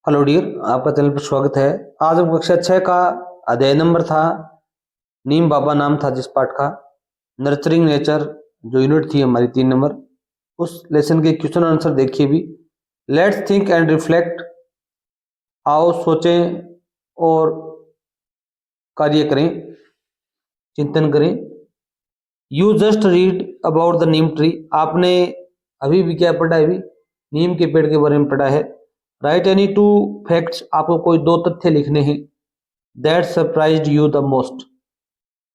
Hello dear, आपका channel पर स्वागत है। आज हम कक्षा 6 का अध्याय नंबर था नीम बाबा, नाम था जिस पाठ का, नर्चरिंग नेचर, जो यूनिट थी हमारी 3 नंबर। उस लेसन के क्वेश्चन आंसर देखिए भी। लेट्स थिंक एंड रिफ्लेक्ट, आओ सोचें और कार्य करें, चिंतन करें। You just read about the neem tree, आपने अभी भी क्या पढ़ा है? अभी नीम के पेड़ के बारे में पढ़ा है। राइट एनी टू फैक्ट्स, आपको कोई 2 तथ्य लिखने हैं। That surprised you the most,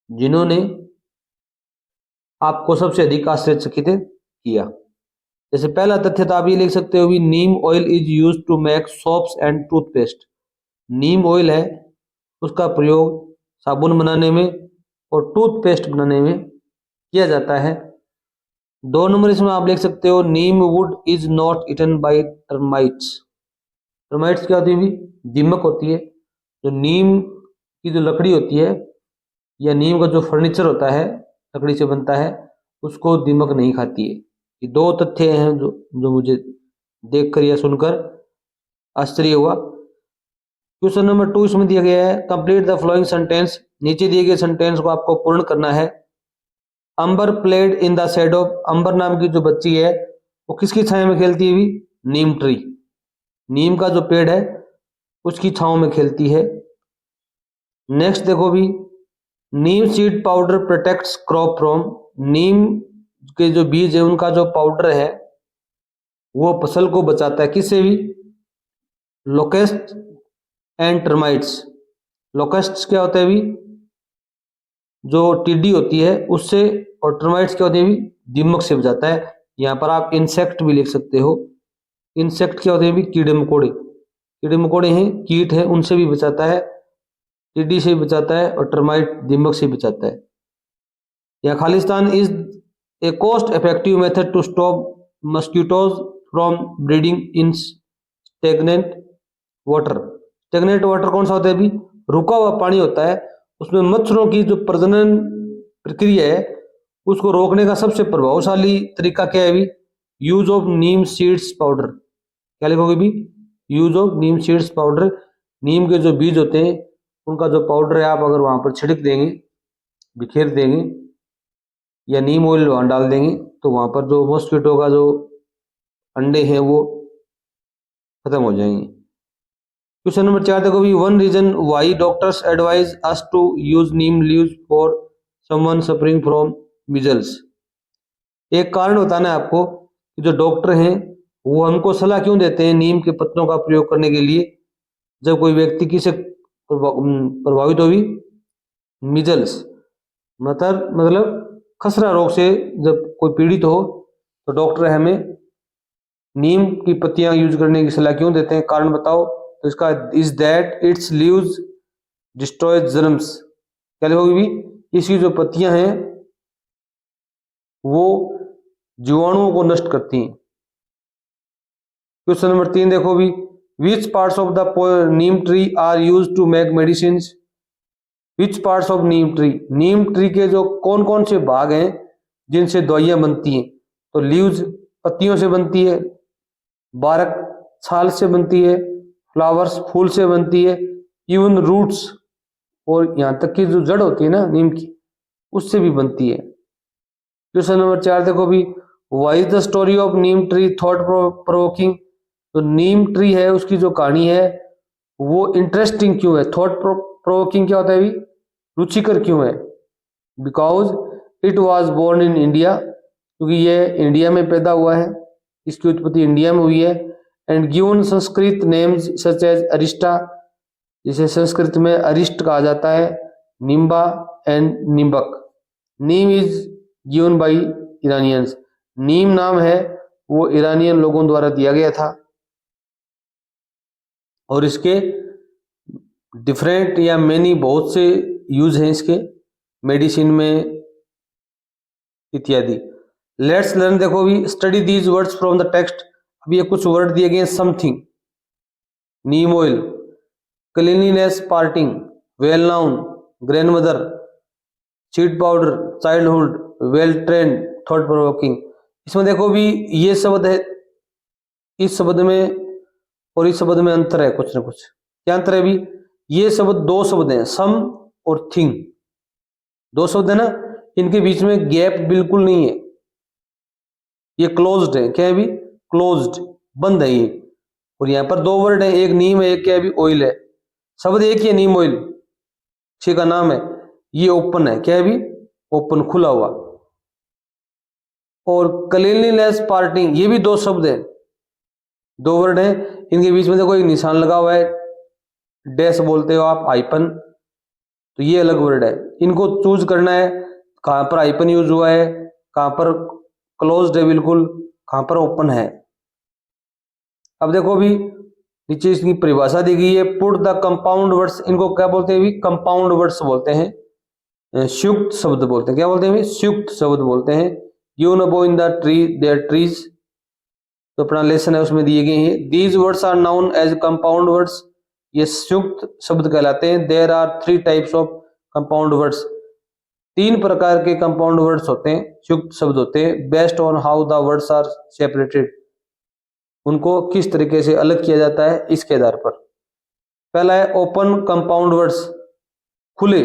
जिन्होंने आपको सबसे अधिक आश्चर्यचकित किया। जैसे पहला तथ्य तो आप ये लिख सकते हो भी, neem oil is use to make soaps and toothpaste. Neem oil है, उसका प्रयोग साबुन बनाने में और टूथपेस्ट बनाने में किया जाता है। 2 नंबर इसमें आप लिख सकते हो, neem wood is not eaten by termites. Termites क्या होती है भी? दीमक होती है। जो नीम की जो लकड़ी होती है या नीम का जो फर्नीचर होता है, लकड़ी से बनता है, उसको दीमक नहीं खाती है। ये 2 तथ्य हैं जो जो मुझे देखकर या सुनकर आश्चर्य हुआ। क्वेश्चन नंबर 2 इसमें दिया गया है, कंप्लीट द फॉलोइंग सेंटेंस। नीचे दिए गए सेंटेंस को आपको पूर्ण करना है। अंबर प्लेड इन द शेडो, अंबर नाम की जो बच्ची है वो किसकी छाया में खेलती है भी? नीम ट्री, नीम का जो पेड़ है उसकी छांव में खेलती है। नेक्स्ट देखो भी, neem seed powder protects crop from, नीम के जो बीज है उनका जो पाउडर है वो फसल को बचाता है, किससे भी? लोकेस्ट एंड टर्माइट्स। लोकेस्ट क्या होता है भी? जो टिड्डी होती है उससे, और टर्माइट्स क्या होती है भी? दीमक से बचाता है। यहाँ पर आप इंसेक्ट भी लिख सकते हो। इंसेक्ट क्या होते हैं भी? कीड़े मकोड़े, कीड़े मकोड़े हैं, कीट है, उनसे भी बचाता है, टिड्डी से भी बचाता है, और टर्माइट दीमक से बचाता है। या Khalistan is a cost effective method to stop mosquitoes from breeding in stagnant water. Stagnant water कौन सा होता है भी? रुका हुआ पानी होता है, उसमें मच्छरों की जो प्रजनन प्रक्रिया है उसको रोकने का सबसे प्रभावशाली तरीका क्या है भी? Use of neem seeds powder. क्या लिखोगे भी? Use of neem seeds powder. नीम के जो बीज होते हैं उनका जो पाउडर है आप अगर वहां पर छिड़क देंगे, बिखेर देंगे, या नीम ऑयल वहां डाल देंगे, तो वहां पर जो मॉस्किटो का जो अंडे हैं वो खत्म हो जाएंगे। क्वेश्चन नंबर 4 देखो भी, one reason why doctors advise us to use neem leaves for someone suffering from measles. एक कारण बताना है आपको कि जो डॉक्टर हैं वो हमको सलाह क्यों देते हैं नीम के पत्तों का प्रयोग करने के लिए, जब कोई व्यक्ति किसे प्रभावित होगी? मीजल्स, मतलब खसरा रोग से जब कोई पीड़ित हो तो डॉक्टर हमें नीम की पत्तियां यूज करने की सलाह क्यों देते हैं? कारण बताओ। तो इसका is that it's leaves destroy germs. क्या लिखोगे भी? इसकी जो पत्तियां हैं वो जीवाणुओं को नष्ट करती हैं। क्वेश्चन नंबर 3 देखो भी, which parts of the neem tree are use to make medicine. Which parts of neem tree, neem tree के जो कौन कौन से भाग हैं जिनसे दवाइयां बनती हैं? तो लीव्स पत्तियों से बनती है, बारक छाल से बनती है, फ्लावर्स फूल से बनती है, इवन रूट्स, और यहाँ तक की जो जड़ होती है ना नीम की, उससे भी बनती है। क्वेश्चन नंबर 4 देखो भी, why is the story of neem tree thought provoking. तो नीम ट्री है उसकी जो कहानी है वो इंटरेस्टिंग क्यों है? थॉट प्रोवोकिंग क्या होता है भी? रुचिकर क्यों है? Because it was born in India, क्योंकि ये इंडिया में पैदा हुआ है, इसकी उत्पत्ति इंडिया में हुई है। And given Sanskrit names such as arista, जिसे संस्कृत में अरिष्ट कहा जाता है, nimba and nimbak. Neem is given by Iranians, नीम नाम है वो ईरानियन लोगों द्वारा दिया गया था, और इसके डिफरेंट या मेनी बहुत से यूज हैं इसके, मेडिसिन में इत्यादि। लेट्स लर्न देखो भी, study these words from the text. अब ये कुछ वर्ड दिए गए, something, neem oil, cleanliness, parting, well known, grandmother, seed powder, childhood, well trained, thought provoking. इसमें देखो भी ये शब्द है, इस शब्द में और इस शब्द में अंतर है कुछ ना कुछ। क्या अंतर है भी? ये शब्द दो शब्द हैं, सम और थिंग, दो शब्द है ना, इनके बीच में गैप बिल्कुल नहीं है, ये क्लोज्ड है। क्या है भी? क्लोज्ड, बंद है ये। और यहाँ पर दो वर्ड है, एक नीम है, एक क्या है भी? ऑयल है। शब्द एक ही है, नीम ऑयल अच्छे का नाम है। ये ओपन है, क्या है भी? ओपन, खुला हुआ। और क्लीनलीनेस, पार्टिंग, ये भी दो शब्द है, दो वर्ड है, इनके बीच में देखो एक निशान लगा हुआ है, डैश बोलते हो आप, हाइपन, तो ये अलग वर्ड है। इनको चूज करना है, कहां पर हाइपन यूज हुआ है, कहां पर क्लोज्ड है बिल्कुल, कहां पर ओपन है। अब देखो भी नीचे इसकी परिभाषा दी गई है, पुट द कंपाउंड वर्ड्स, इनको क्या बोलते हैं भी? कंपाउंड वर्ड्स बोलते हैं, संयुक्त शब्द बोलते हैं। क्या बोलते हैं भी? संयुक्त शब्द बोलते हैं। You know bow in the tree there trees, तो अपना लेसन है उसमें दिए गए हैं। These words are noun as compound words, ये संयुक्त शब्द कहलाते हैं। There are three types of compound words, तीन प्रकार के कंपाउंड वर्ड्स होते हैं, संयुक्त शब्द होते हैं। Based on how the words are separated, उनको किस तरीके से अलग किया जाता है इसके आधार पर। पहला है ओपन कंपाउंड वर्ड्स, खुले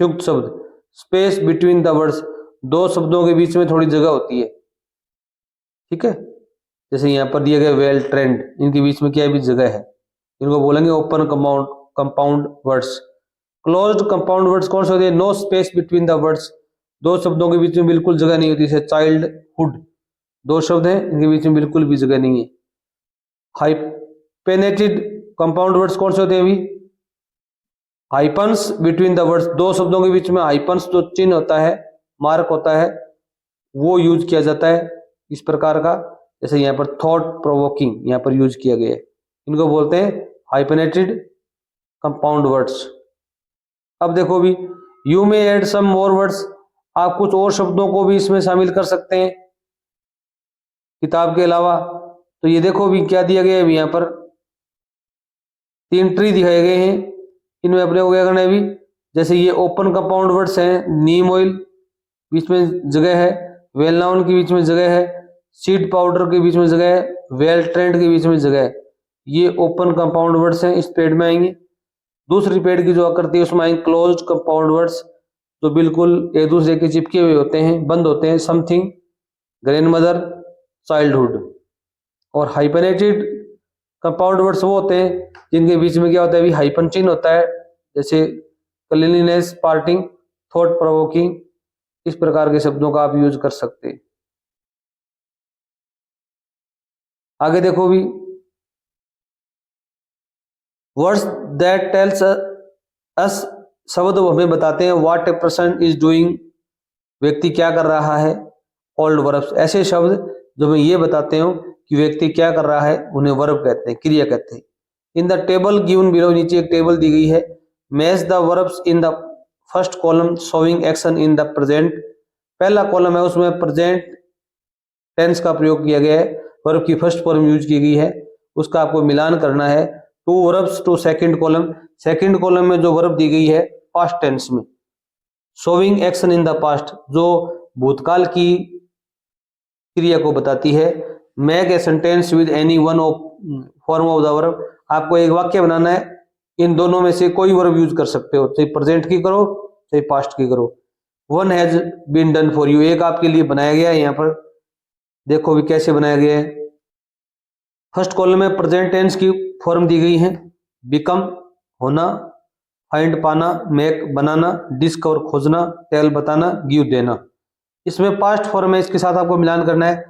संयुक्त शब्द। स्पेस बिटवीन द वर्ड्स, दो शब्दों के बीच में थोड़ी जगह होती है, ठीक है। जैसे यहाँ पर दिया गया वेल ट्रेंड, इनके बीच में क्या भी जगह है, इनको बोलेंगे open compound words. Closed compound words कौन से होते हैं? No space between the words, दो शब्दों के बीच में बिल्कुल जगह नहीं होती। जैसे चाइल्डहुड, दो शब्द हैं, इनके बीच में बिल्कुल भी जगह नहीं है। हाइपेनेटेड कंपाउंड वर्ड्स कौन से होते हैं अभी? हाइपन्स बिटवीन द वर्ड्स, दो शब्दों के बीच में हाइपन्स जो चिन्ह होता है, मार्क होता है, वो यूज किया जाता है इस प्रकार का। जैसे यहाँ पर थॉट प्रोवोकिंग यहाँ पर यूज किया गया है, इनको बोलते हैं हाइपेनेटेड कंपाउंड वर्ड्स। अब देखो भी, you may add some more words, आप कुछ और शब्दों को भी इसमें शामिल कर सकते हैं किताब के अलावा। तो ये देखो भी क्या दिया गया है, यहाँ पर तीन ट्री दिखाए गए हैं, इनमें अपने को क्या करना है भी? जैसे ये ओपन कंपाउंड वर्ड्स हैं, नीम ऑयल बीच में जगह है, वेल नाउन के बीच में जगह है, सीड पाउडर के बीच में जगह है, वेल ट्रेंड के बीच में जगह है। ये ओपन कंपाउंड वर्ड्स हैं, इस पेड़ में आएंगे। दूसरी पेड़ की जो आकृति है उसमें आएंगे क्लोज्ड कंपाउंड वर्ड्स, जो बिल्कुल एक दूसरे के चिपके हुए होते हैं, बंद होते हैं। Something, grand mother, childhood. और हाइपेनेटेड कंपाउंड वर्ड्स वो होते हैं जिनके बीच में क्या होता है, हाइपन चिन्ह होता है। जैसे क्लीनलीनेस, पार्टिंग, थॉट प्रोवोकिंग, इस प्रकार के शब्दों का आप यूज कर सकते हैं। आगे देखो भी, वर्ड्स दैट टेल्स अस, शब्द हमें बताते हैं what a person is doing, व्यक्ति क्या कर रहा है। ओल्ड वर्ब्स, ऐसे शब्द जो हमें ये बताते हो कि व्यक्ति क्या कर रहा है, उन्हें वर्ब कहते हैं, क्रिया कहते हैं। In the table given below, नीचे एक टेबल दी गई है। Match the verbs in the first column showing action in the present, पहला कॉलम है उसमें प्रेजेंट टेंस का प्रयोग किया गया है, वर्ब की फर्स्ट फॉर्म यूज की गई है, उसका आपको मिलान करना है। To verbs to second column, second column में जो वर्ब दी गई है पास्ट टेंस में, showing action in the past, जो भूतकाल की क्रिया को बताती है। Make a sentence with any one of form of the verb, आपको एक वाक्य बनाना है, इन दोनों में से कोई वर्ब यूज कर सकते हो, चाहे प्रेजेंट की करो चाहे पास्ट की करो। One has been done for you, एक आपके लिए बनाया गया है। यहाँ पर देखो भी कैसे बनाया गया है। फर्स्ट कॉलम में प्रेजेंट टेंस की फॉर्म दी गई है, बिकम होना, फाइंड पाना, मेक बनाना, डिस्कवर खोजना, टेल बताना, गिव देना। इसमें पास्ट फॉर्म है, इसके साथ आपको मिलान करना है।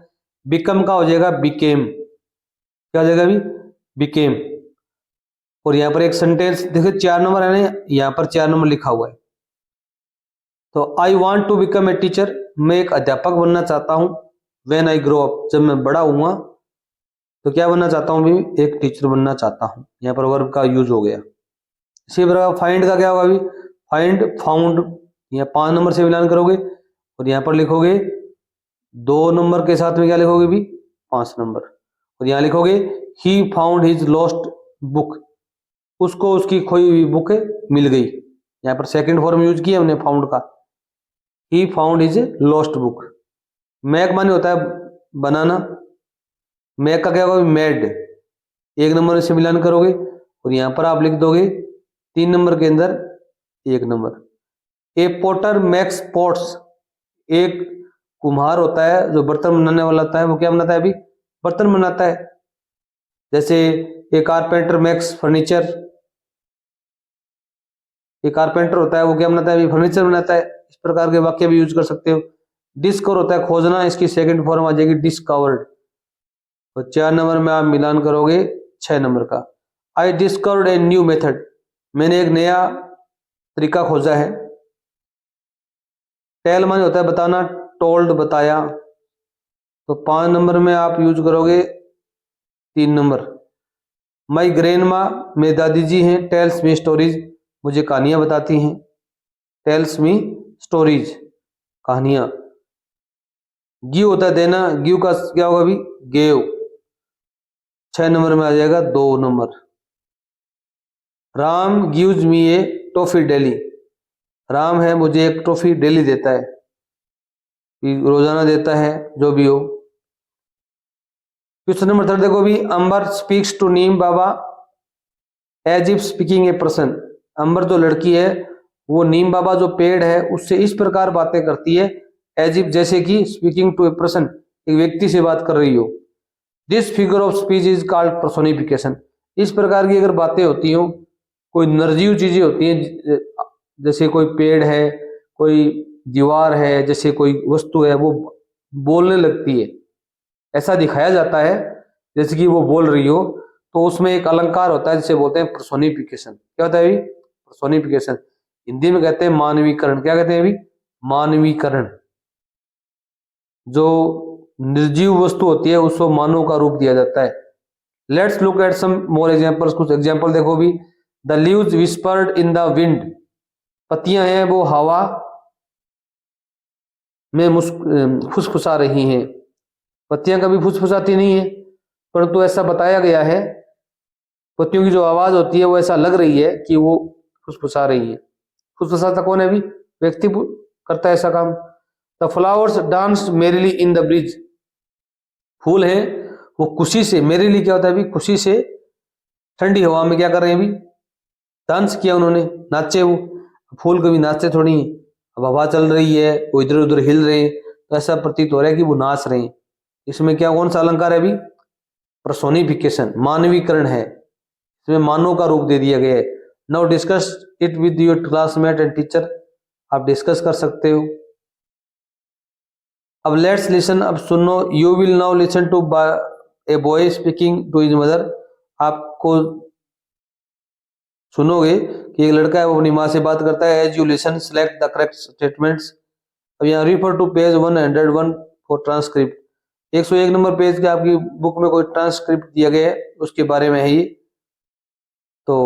बिकम का हो जाएगा बिकेम, क्या हो जाएगा अभी? बिकेम। और यहाँ पर एक सेंटेंस देखिए 4 नंबर है ना, यहाँ पर 4 नंबर लिखा हुआ है। तो I want to become a teacher, मैं एक अध्यापक बनना चाहता हूँ। व्हेन आई ग्रो अप, जब मैं बड़ा हुआ तो क्या बनना चाहता हूँ भी? एक टीचर बनना चाहता हूँ। यहाँ पर वर्ब का यूज हो गया। इसी प्रकार फाइंड का क्या होगा अभी? फाइंड, फाउंड, यहाँ 5 नंबर से मिलान करोगे और यहाँ पर लिखोगे 2 नंबर के साथ में क्या लिखोगे भी? 5 नंबर। और यहाँ लिखोगे ही फाउंड हिज लॉस्ट बुक, उसको उसकी खोई हुई बुक मिल गई। यहाँ पर सेकंड फॉर्म यूज किया हमने फाउंड का, he found his lost book. Make माने होता है बनाना, मैक का क्या होगा? मेड, 1 नंबर से मिलान करोगे और यहाँ पर आप लिख दोगे 3 नंबर के अंदर 1 नंबर। ए पोटर मेक्स पॉट्स, एक कुम्हार होता है जो बर्तन बनाने वाला होता है, वो क्या बनाता है अभी? बर्तन बनाता है। जैसे ए कारपेंटर मेक्स फर्नीचर, ये कारपेंटर होता है वो क्या बनाता है? अभी फर्नीचर बनाता है। इस प्रकार के वाक्य भी यूज कर सकते हो। डिस्कवर होता है खोजना, इसकी सेकंड फॉर्म आ जाएगी डिस्कवर्ड। और 4 नंबर में आप मिलान करोगे 6 नंबर का। I discovered a new method, मैंने एक नया तरीका खोजा है। टेल माने होता है बताना, टोल्ड बताया। तो 5 नंबर में आप यूज करोगे 3 नंबर। माई ग्रैंडमा, मेरी दादी जी हैं। टेल्स मी स्टोरीज, मुझे कहानियां बताती हैं। टेल्स मी स्टोरीज, कहानियां। गिव होता है देना, गिव का क्या होगा अभी? गेव। 6 नंबर में आ जाएगा 2 नंबर। राम गिव्स मी ए टॉफी डेली, राम है मुझे एक टॉफी डेली देता है, रोजाना देता है, जो भी हो। क्वेश्चन नंबर 3 देखो भी, Amber speaks to Neem Baba as if speaking a person. Amber जो लड़की है वो नीम बाबा जो पेड़ है उससे इस प्रकार बातें करती है, एज इफ जैसे कि स्पीकिंग टू ए पर्सन, एक व्यक्ति से बात कर रही हो। This figure of speech is called personification. इस प्रकार की अगर बातें होती हो, कोई निर्जीव चीजें होती हैं, जैसे कोई पेड़ है, कोई दीवार है, जैसे कोई वस्तु है, वो बोलने लगती है, ऐसा दिखाया जाता है जैसे कि वो बोल रही हो, तो उसमें एक अलंकार होता है जिसे बोलते हैं पर्सोनिफिकेशन। क्या होता है अभी? पर्सोनिफिकेशन। हिंदी में कहते हैं मानवीकरण। क्या कहते हैं अभी? मानवीकरण। जो निर्जीव वस्तु होती है उसको मानव का रूप दिया जाता है। Let's look at some more examples, कुछ एग्जांपल देखो भी। The leaves whispered in the wind, पत्तियां हैं वो हवा में फुसफुसा रही हैं। पत्तियां कभी फुसफुसाती नहीं है, परंतु ऐसा बताया गया है, पत्तियों की जो आवाज होती है वो ऐसा लग रही है कि वो फुसफुसा रही है। फुसफुसाता कौन है अभी? व्यक्ति करता है ऐसा काम। The flowers dance merrily in the breeze, फूल है वो खुशी से, मेरीली क्या होता है अभी? खुशी से ठंडी हवा में क्या कर रहे हैं अभी? डांस किया उन्होंने, नाचे वो। फूल कभी नाचते थोड़ी हैं, अब हवा चल रही है वो इधर उधर हिल रहे हैं, तो ऐसा प्रतीत हो रहा है कि वो नाच रहे हैं। इसमें क्या, कौन सा अलंकार है अभी? पर्सोनिफिकेशन, मानवीकरण है, इसमें मानव का रूप दे दिया गया है। Now discuss it with your classmate and teacher, आप डिस्कस कर सकते हो। अब लेट्स लिसन, अब सुनो। You will now listen to a boy speaking to his mother, आपको सुनोगे कि एक लड़का है वो अपनी माँ से बात करता है। As you listen select the correct statements. अब यहाँ refer to page 101 for transcript, 101 नंबर पेज के आपकी बुक में कोई ट्रांसक्रिप्ट दिया गया है, उसके बारे में है ये। तो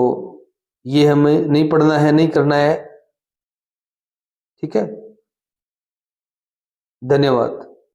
ये हमें नहीं पढ़ना है, नहीं करना है, ठीक है। धन्यवाद।